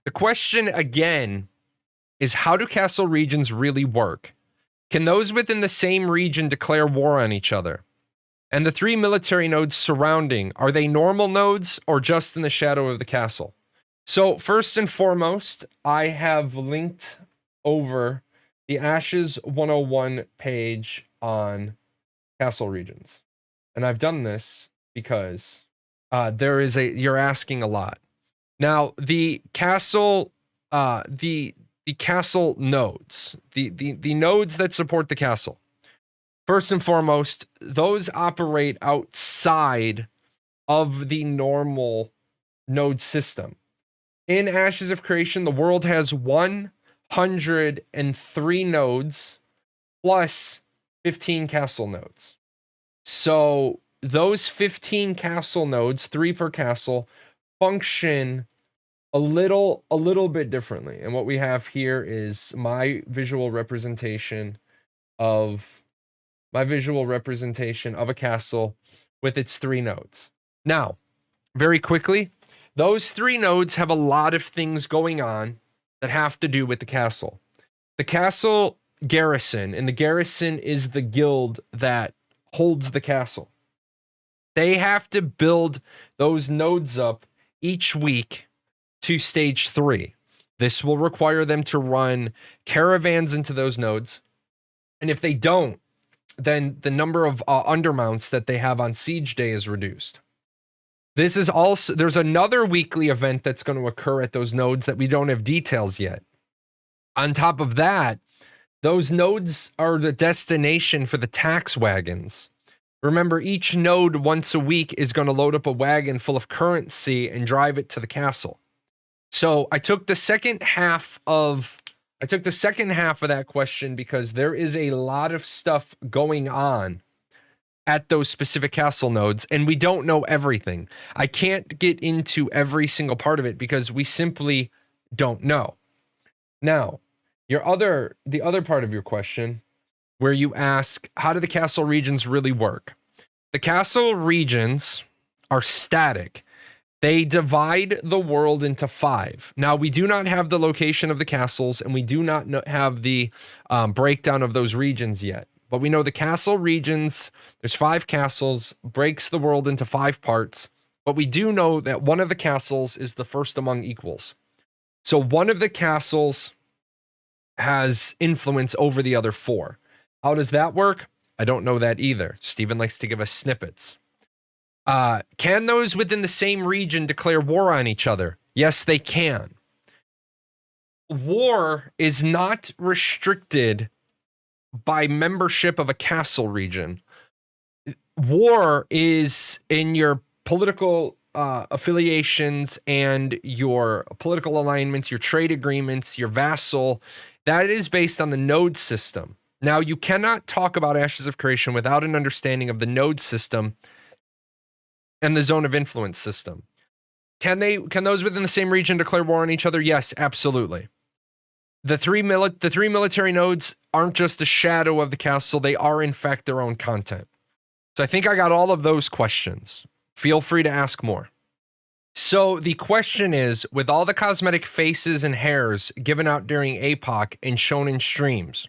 The question again is, how do castle regions really work? Can those within the same region declare war on each other? And the 3 military nodes surrounding, are they normal nodes or just in the shadow of the castle? So first and foremost, I have linked over the Ashes 101 page on castle regions. And I've done this because you're asking a lot. Now, the castle castle nodes, the nodes that support the castle. First and foremost, those operate outside of the normal node system. In Ashes of Creation, the world has 103 nodes plus 15 castle nodes. So those 15 castle nodes, 3 per castle, function a little bit differently. And what we have here is my visual representation of a castle with its 3 nodes. Now, very quickly, those 3 nodes have a lot of things going on that have to do with the castle. The castle garrison, and the garrison is the guild that holds the castle. They have to build those nodes up each week to stage 3. This will require them to run caravans into those nodes. And if they don't, then the number of undermounts that they have on siege day is reduced. This is also, there's another weekly event that's going to occur at those nodes that we don't have details yet. On top of that, those nodes are the destination for the tax wagons. Remember, each node once a week is going to load up a wagon full of currency and drive it to the castle. So I took the second half of that question because there is a lot of stuff going on at those specific castle nodes, and we don't know everything. I can't get into every single part of it because we simply don't know. Now, the other part of your question, where you ask, how do the castle regions really work? The castle regions are static. They divide the world into 5. Now, we do not have the location of the castles, and we do not have the breakdown of those regions yet. But we know the castle regions, there's 5 castles, breaks the world into 5 parts. But we do know that one of the castles is the first among equals. So one of the castles has influence over the other 4. How does that work? I don't know that either. Steven likes to give us snippets. Can those within the same region declare war on each other? Yes, they can. War is not restricted by membership of a castle region. War is in your political affiliations and your political alignments, your trade agreements, your vassal. That is based on the node system. Now, you cannot talk about Ashes of Creation without an understanding of the node system and the zone of influence system. Can those within the same region declare war on each other? Yes, absolutely. The three military nodes aren't just a shadow of the castle. They are, in fact, their own content. So I think I got all of those questions. Feel free to ask more. So the question is, with all the cosmetic faces and hairs given out during APOC and shown in streams,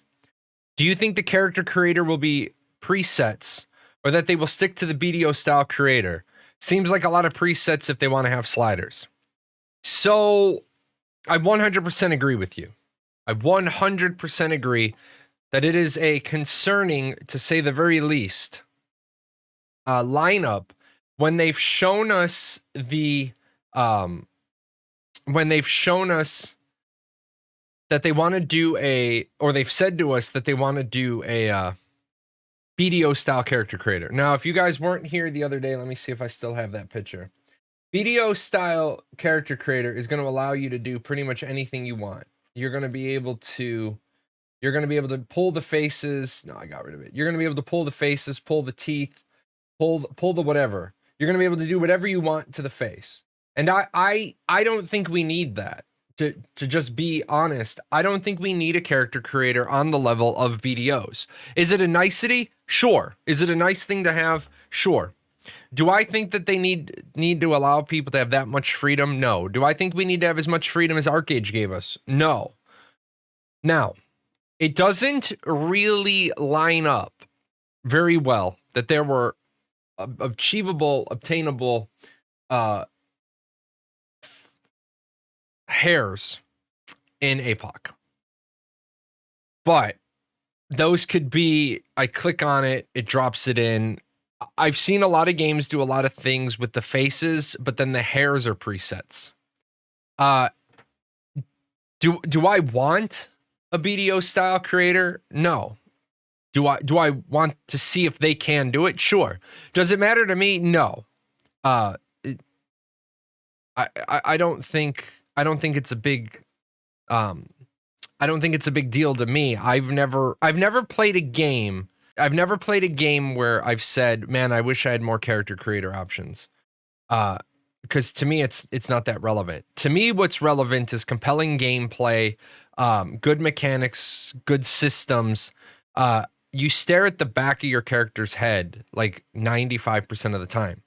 do you think the character creator will be presets or that they will stick to the BDO style creator? Seems like a lot of presets if they want to have sliders. So I 100% agree with you. I 100% agree that it is a concerning, to say the very least, lineup when they've shown us that they want to do or they've said to us that they want to do a BDO style character creator. Now, if you guys weren't here the other day, let me see if I still have that picture. BDO style character creator is going to allow you to do pretty much anything you want. You're going to be able to pull the faces. No, I got rid of it. You're going to be able to pull the faces, pull the teeth, pull the whatever. You're going to be able to do whatever you want to the face. And I don't think we need that. to just be honest, I don't think we need a character creator on the level of BDOs. Is it a nicety? Sure. Is it a nice thing to have? Sure. Do I think that they need to allow people to have that much freedom? No. Do I think we need to have as much freedom as Arcade gave us? No. Now, it doesn't really line up very well that there were achievable, obtainable hairs in APOC. But those could be, I click on it, it drops it in. I've seen a lot of games do a lot of things with the faces, but then the hairs are presets. Do I want a BDO style creator? No. Do I want to see if they can do it? Sure. Does it matter to me? No. I don't think it's a big I don't think it's a big deal to me. I've never played a game. I've never played a game where I've said, "Man, I wish I had more character creator options." Because to me, it's not that relevant. To me, what's relevant is compelling gameplay, good mechanics, good systems. You stare at the back of your character's head like 95% of the time.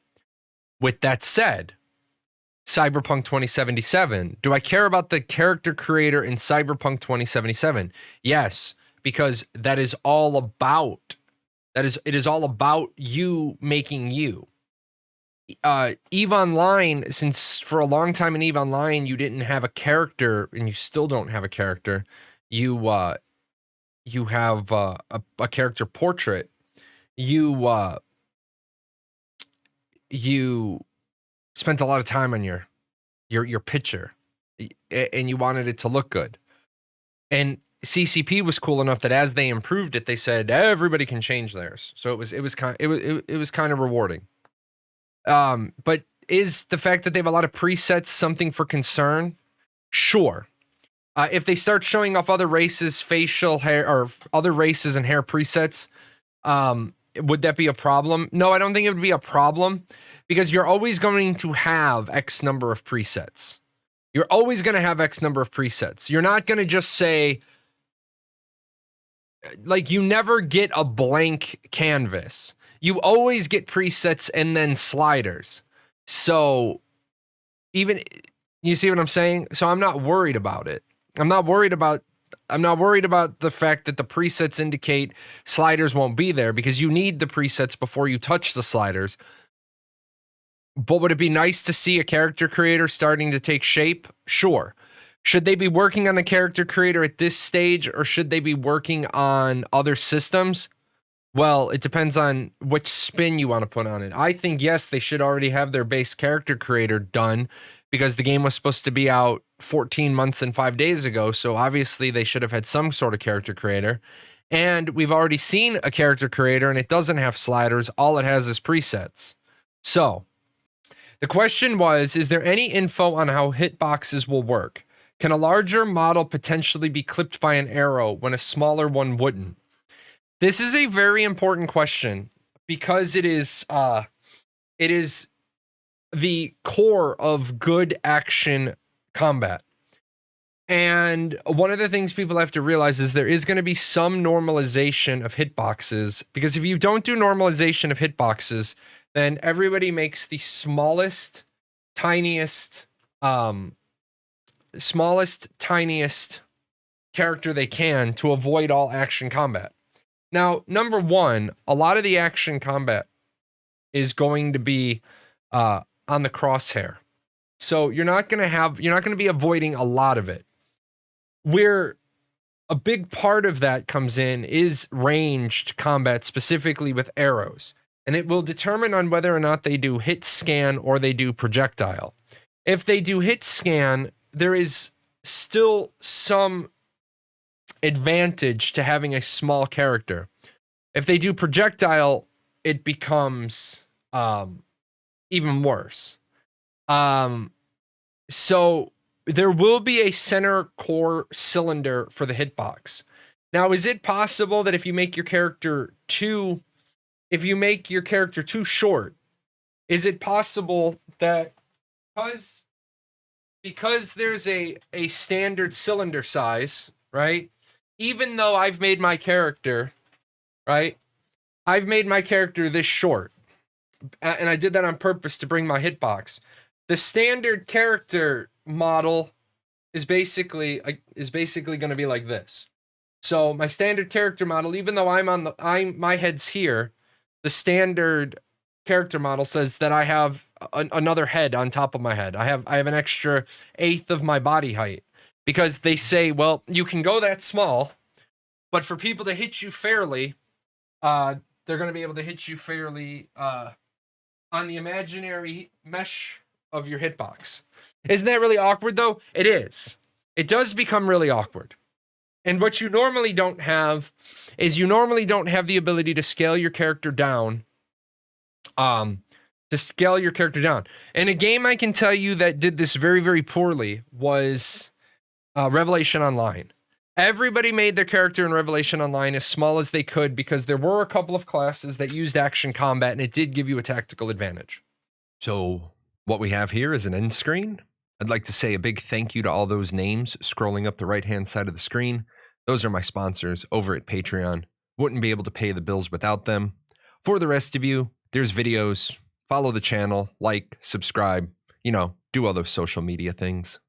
With that said, Cyberpunk 2077. Do I care about the character creator in Cyberpunk 2077? Yes, because it is all about you making you. EVE Online, since for a long time in EVE Online you didn't have a character and you still don't have a character, you have a character portrait. You spent a lot of time on your picture, and you wanted it to look good. And CCP was cool enough that as they improved it, they said everybody can change theirs. So it was kind of rewarding. But is the fact that they have a lot of presets something for concern? Sure. If they start showing off other races' facial hair or other races and hair presets, would that be a problem? No, I don't think it would be a problem, because you're always going to have X number of presets. You're always going to have X number of presets. You're not going to just say, like, you never get a blank canvas. You always get presets and then sliders. So even, you see what I'm saying? So I'm not worried about it. I'm not worried about the fact that the presets indicate sliders won't be there, because you need the presets before you touch the sliders. But would it be nice to see a character creator starting to take shape? Sure. Should they be working on a character creator at this stage, or should they be working on other systems? Well, it depends on which spin you want to put on it. I think, yes, they should already have their base character creator done, because the game was supposed to be out 14 months and 5 days ago. So obviously they should have had some sort of character creator. And we've already seen a character creator and it doesn't have sliders. All it has is presets. So the question was, is there any info on how hitboxes will work? Can a larger model potentially be clipped by an arrow when a smaller one wouldn't? This is a very important question, because it is the core of good action combat. And one of the things people have to realize is there is going to be some normalization of hitboxes, because if you don't do normalization of hitboxes, then everybody makes the smallest, tiniest character they can to avoid all action combat. Now, number one, a lot of the action combat is going to be on the crosshair. So you're not going to be avoiding a lot of it. Where a big part of that comes in is ranged combat, specifically with arrows. And it will determine on whether or not they do hit scan or they do projectile. If they do hit scan, there is still some advantage to having a small character. If they do projectile, it becomes even worse. So there will be a center core cylinder for the hitbox. Now, is it possible that if you make your character too short, is it possible that because because there's a standard cylinder size, right? Even though I've made my character, right? I've made my character this short, and I did that on purpose to bring my hitbox. The standard character model is basically going to be like this. So my standard character model, even though my head's here, the standard character model says that I have another head on top of my head. I have an extra eighth of my body height, because they say, well, you can go that small, but for people to hit you fairly, they're going to be able to hit you fairly on the imaginary mesh of your hitbox. Isn't that really awkward, though? It is. It does become really awkward. And what you normally don't have is the ability to scale your character down. In a game I can tell you that did this very, very poorly was Revelation Online. Everybody made their character in Revelation Online as small as they could, because there were a couple of classes that used action combat, and it did give you a tactical advantage. So what we have here is an end screen. I'd like to say a big thank you to all those names scrolling up the right-hand side of the screen. Those are my sponsors over at Patreon. Wouldn't be able to pay the bills without them. For the rest of you, there's videos. Follow the channel, like, subscribe, do all those social media things.